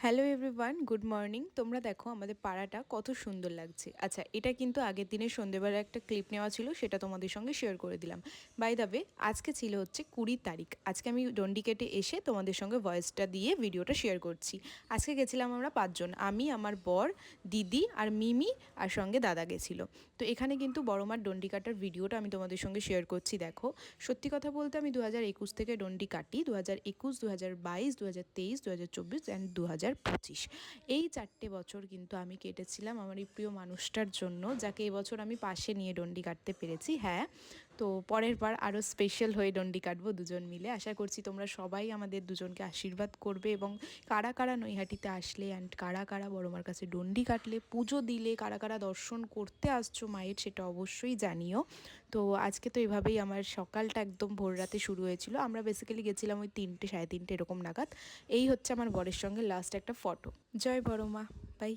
Hello everyone, good morning. তোমরা দেখো আমাদের পাড়াটা কত সুন্দর লাগছে। আচ্ছা, এটা কিন্তু আগের দিনের সন্ধ্যেবেলা একটা ক্লিপ নেওয়া ছিল, সেটা তোমাদের সঙ্গে শেয়ার করে দিলাম। বাই দ্য ওয়ে, আজকে ছিল হচ্ছে 20 তারিখ। আজকে আমি ডন্ডি কেটে এসে তোমাদের সঙ্গে ভয়েসটা দিয়ে ভিডিওটা শেয়ার করছি। আজকে গেছিলাম আমরা 5 জন, আমি, আমার বর, দিদি আর মিমি, আর সঙ্গে দাদা গেছিলো। তো এখানে কিন্তু বড় মার ডন্ডি কাটার ভিডিওটা আমি তোমাদের সঙ্গে শেয়ার করছি। দেখো, সত্যি কথা বলতে আমি 2021 থেকে ডন্ডি কাটি। 2021, 2022, 2023, 2024 অ্যান্ড 2025, এই 4 বছর কিন্তু আমি কেটেছিলাম আমার এই প্রিয় মানুষটার জন্য, যাকে এবছর আমি পাশে নিয়ে ডন্ডি কাটতে পেরেছি। হ্যাঁ, তো পরের বার আরও স্পেশাল হয়ে ডন্ডি কাটবো দুজন মিলে। আশা করছি তোমরা সবাই আমাদের দুজনকে আশীর্বাদ করবে, এবং কারা কারা নৈহাটিতে আসলে অ্যান্ড কারা কারা বড় মার কাছে ডন্ডি কাটলে, পুজো দিলে, কারা কারা দর্শন করতে আসছো মায়ের, সেটা অবশ্যই জানিও। তো আজকে তো এভাবেই আমার সকালটা একদম ভোর রাতে শুরু হয়েছিল। আমরা বেসিক্যালি গেছিলাম ওই 3টে, 3:30 এরকম নাগাদ। এই হচ্ছে আমার বরের সঙ্গে লাস্ট একটা ফটো। জয় বড় মা, বাই।